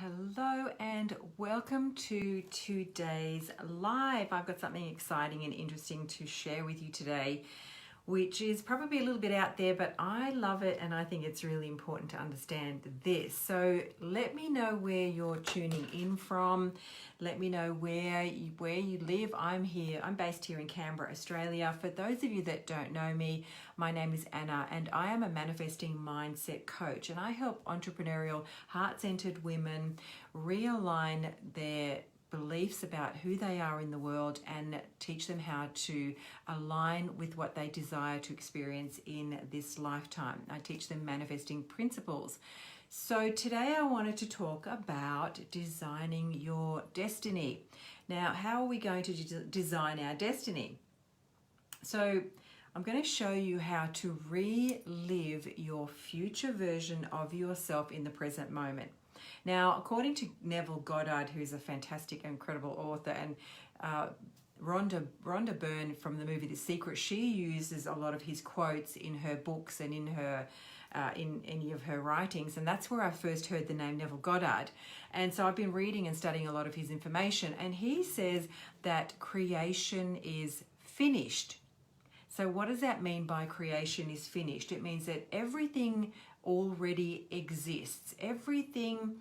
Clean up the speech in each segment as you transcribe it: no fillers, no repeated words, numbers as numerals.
Hello and welcome to today's live. I've got something exciting and interesting to share with you today, which is probably a little bit out there, but I love it and I think it's really important to understand this. So let me know where you're tuning in from. Let me know where you live. I'm based here in Canberra, Australia. For those of you that don't know me, my name is Anna and I am a manifesting mindset coach, and I help entrepreneurial, heart-centered women realign their beliefs about who they are in the world and teach them how to align with what they desire to experience in this lifetime. I teach them manifesting principles. So today I wanted to talk about designing your destiny. Now, how are we going to design our destiny? So I'm going to show you how to relive your future version of yourself in the present moment. Now, according to Neville Goddard, who's a fantastic, incredible author, and Rhonda Byrne from the movie The Secret, she uses a lot of his quotes in her books and in any of her writings, and that's where I first heard the name Neville Goddard. And so I've been reading and studying a lot of his information, and he says that creation is finished. So what does that mean by creation is finished? It means that everything already exists. Everything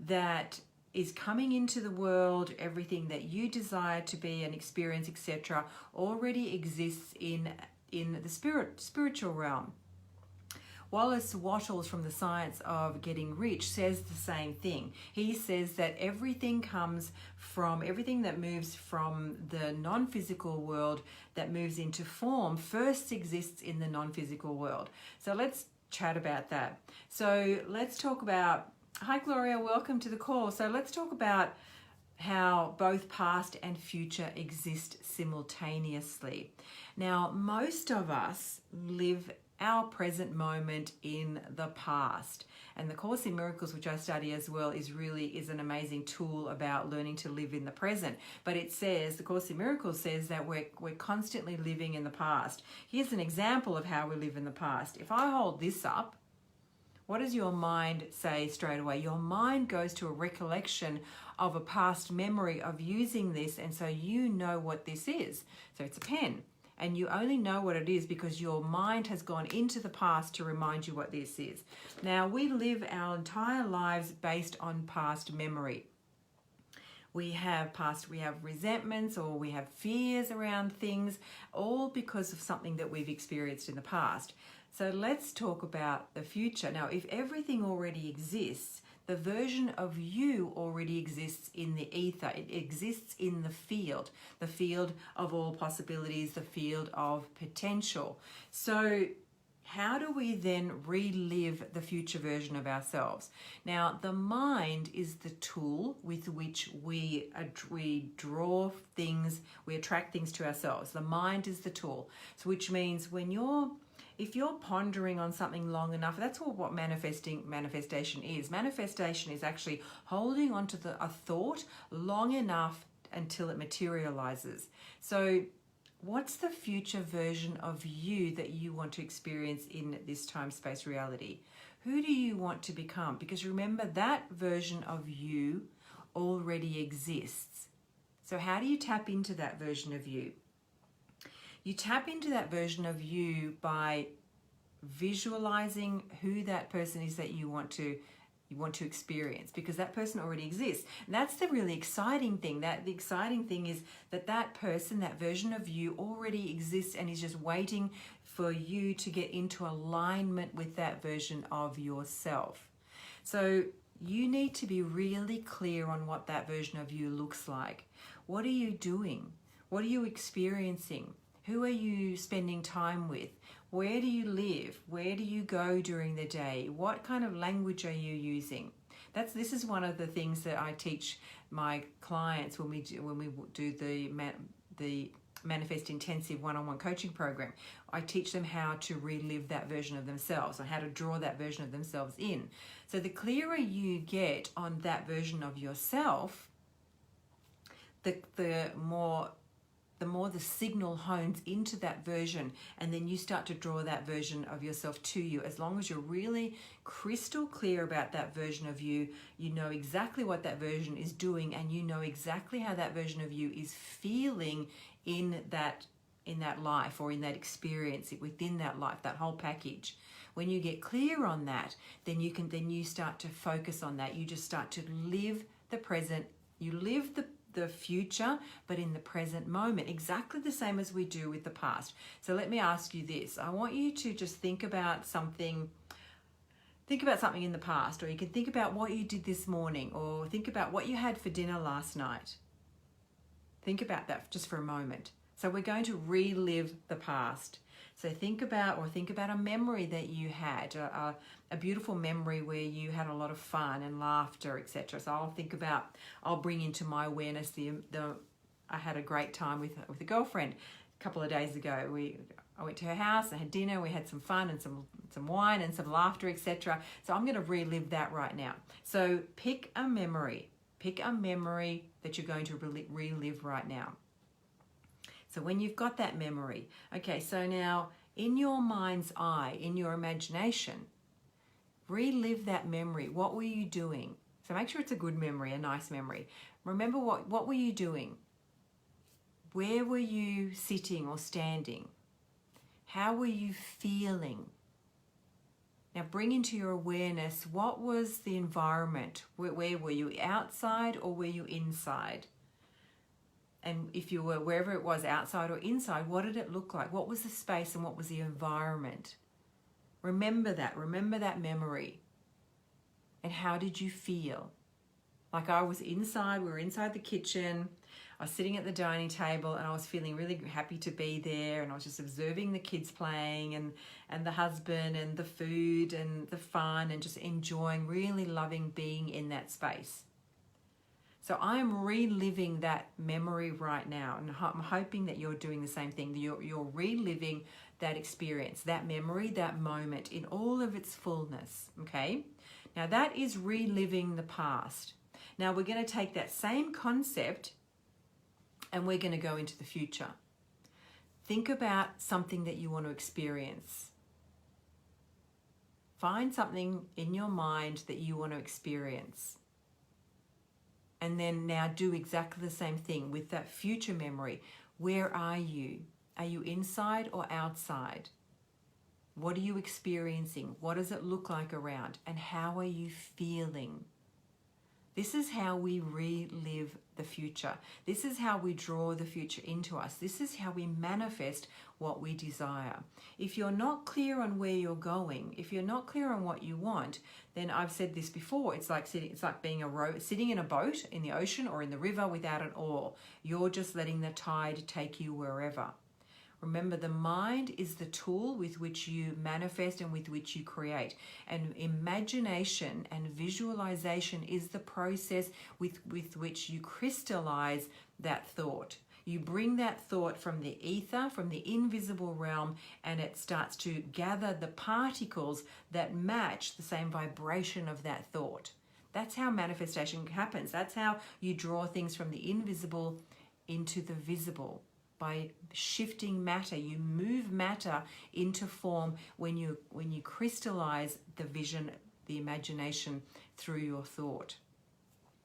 that is coming into the world, everything that you desire to be and experience, etc., already exists in the spiritual realm. Wallace Wattles from the Science of Getting Rich says the same thing. He says that everything that moves from the non-physical world that moves into form first exists in the non-physical world. So let's chat about that. So let's talk about, hi Gloria, welcome to the call. So let's talk about how both past and future exist simultaneously. Now, most of us live our present moment in the past, and the Course in Miracles, which I study as well, is an amazing tool about learning to live in the present. But it says, the Course in Miracles says that we're constantly living in the past. Here's an example of how we live in the past. If I hold this up, what does your mind say straight away? Your mind goes to a recollection of a past memory of using this, and so you know what this is. So it's a pen. And you only know what it is because your mind has gone into the past to remind you what this is. Now, we live our entire lives based on past memory. We have resentments, or we have fears around things, all because of something that we've experienced in the past. So let's talk about the future. Now, if everything already exists, the version of you already exists in the ether. It exists in the field of all possibilities, the field of potential. So how do we then relive the future version of ourselves? Now, the mind is the tool with which we draw things, we attract things to ourselves. The mind is the tool, so which means if you're pondering on something long enough, that's what manifestation is. Manifestation is actually holding on to a thought long enough until it materializes. So what's the future version of you that you want to experience in this time-space reality? Who do you want to become? Because remember, that version of you already exists. So how do you tap into that version of you? You tap into that version of you by visualizing who that person is that you want to experience, because that person already exists. And that's the really exciting thing. The exciting thing is that person, that version of you already exists and is just waiting for you to get into alignment with that version of yourself. So you need to be really clear on what that version of you looks like. What are you doing? What are you experiencing? Who are you spending time with? Where do you live? Where do you go during the day? What kind of language are you using? This is one of the things that I teach my clients when we do the Manifest Intensive one-on-one coaching program. I teach them how to relive that version of themselves, or how to draw that version of themselves in. So the clearer you get on that version of yourself, the more the signal hones into that version, and then you start to draw that version of yourself to you. As long as you're really crystal clear about that version of you, you know exactly what that version is doing, and you know exactly how that version of you is feeling in that life, or in that experience within that life, that whole package. When you get clear on that, then you start to focus on that. You just start to live the present. You live the future, but in the present moment, exactly the same as we do with the past. So let me ask you this. I want you to just think about something in the past, or you can think about what you did this morning, or think about what you had for dinner last night. Think about that just for a moment. So we're going to relive the past. So think about a memory that you had, a beautiful memory where you had a lot of fun and laughter, etc. So I'll bring into my awareness I had a great time with a girlfriend a couple of days ago. I went to her house, I had dinner, we had some fun and some wine and some laughter, etc. So I'm going to relive that right now. So pick a memory that you're going to relive right now. So when you've got that memory, okay, so now in your mind's eye, in your imagination, relive that memory. What were you doing? So make sure it's a good memory, a nice memory. Remember what were you doing? Where were you sitting or standing? How were you feeling? Now bring into your awareness, what was the environment? Where were you, outside or were you inside? And if you were wherever it was, outside or inside, what did it look like? What was the space and what was the environment? Remember that memory. And how did you feel? Like I was inside, we were inside the kitchen, I was sitting at the dining table and I was feeling really happy to be there, and I was just observing the kids playing and the husband and the food and the fun, and just enjoying, really loving being in that space. So I'm reliving that memory right now, and I'm hoping that you're doing the same thing. You're reliving that experience, that memory, that moment in all of its fullness, okay? Now that is reliving the past. Now we're going to take that same concept and we're going to go into the future. Think about something that you want to experience. Find something in your mind that you want to experience. And then now do exactly the same thing with that future memory. Where are you? Are you inside or outside? What are you experiencing? What does it look like around? And how are you feeling? This is how we relive the future. This is how we draw the future into us. This is how we manifest what we desire. If you're not clear on where you're going, if you're not clear on what you want, then I've said this before, it's like being sitting in a boat in the ocean or in the river without an oar. You're just letting the tide take you wherever. Remember, the mind is the tool with which you manifest and with which you create. And imagination and visualization is the process with which you crystallize that thought. You bring that thought from the ether, from the invisible realm, and it starts to gather the particles that match the same vibration of that thought. That's how manifestation happens. That's how you draw things from the invisible into the visible. By shifting matter, you move matter into form when you crystallize the vision, the imagination through your thought.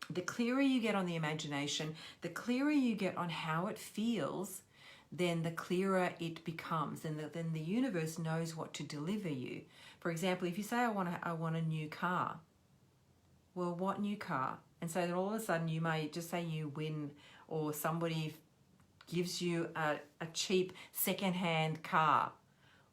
The clearer you get on the imagination, the clearer you get on how it feels, then the clearer it becomes, and then the universe knows what to deliver you. For example, if you say, I want a new car. Well, what new car? And so then all of a sudden you may just say you win, or somebody gives you a cheap second-hand car.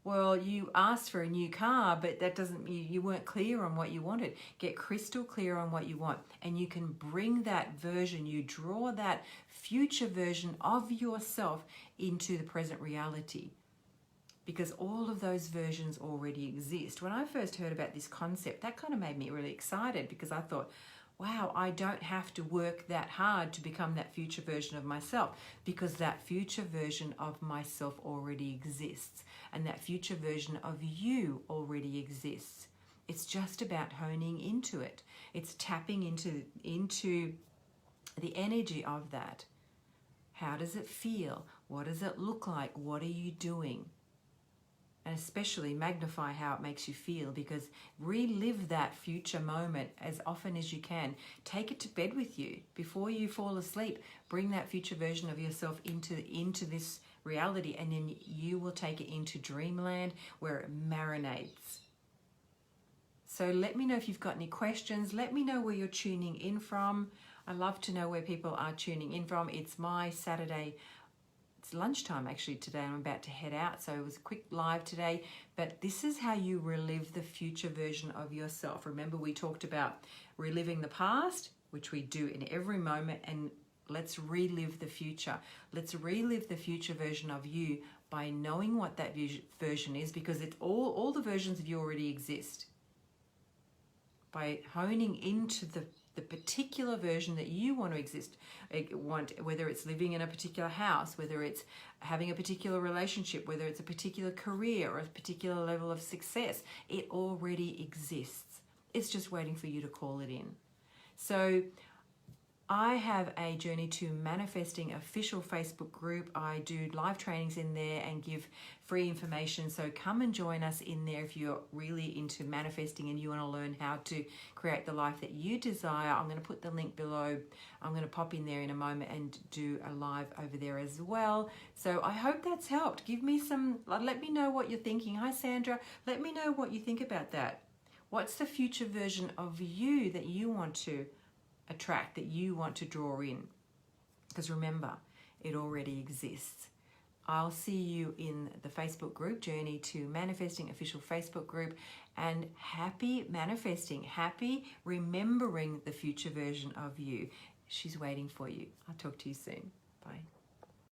Well, you asked for a new car, but that doesn't, you weren't clear on what you wanted. Get crystal clear on what you want, and you can bring that version, you draw that future version of yourself into the present reality, because all of those versions already exist. When I first heard about this concept, that kind of made me really excited, because I thought, wow, I don't have to work that hard to become that future version of myself, because that future version of myself already exists, and that future version of you already exists. It's just about honing into it. It's tapping into the energy of that. How does it feel? What does it look like? What are you doing? And especially magnify how it makes you feel, because relive that future moment as often as you can. Take it to bed with you before you fall asleep. Bring that future version of yourself into this reality, and then you will take it into dreamland where it marinates. So let me know if you've got any questions. Let me know where you're tuning in from. I love to know where people are tuning in from. It's my Saturday. It's lunchtime actually today. I'm about to head out, so it was a quick live today. But this is how you relive the future version of yourself. Remember, we talked about reliving the past, which we do in every moment, and let's relive the future. Let's relive the future version of you by knowing what that version is, because it's all the versions of you already exist. By honing into the particular version that you want to whether it's living in a particular house, whether it's having a particular relationship, whether it's a particular career or a particular level of success, it already exists. It's just waiting for you to call it in. So I have a Journey to Manifesting official Facebook group. I do live trainings in there and give free information. So come and join us in there if you're really into manifesting and you want to learn how to create the life that you desire. I'm going to put the link below. I'm going to pop in there in a moment and do a live over there as well. So I hope that's helped. Let me know what you're thinking. Hi, Sandra. Let me know what you think about that. What's the future version of you that you want to attract, that you want to draw in? Because remember, it already exists. I'll see you in the Facebook group, Journey to Manifesting official Facebook group, and happy manifesting, happy remembering the future version of you. She's waiting for you. I'll talk to you soon. Bye.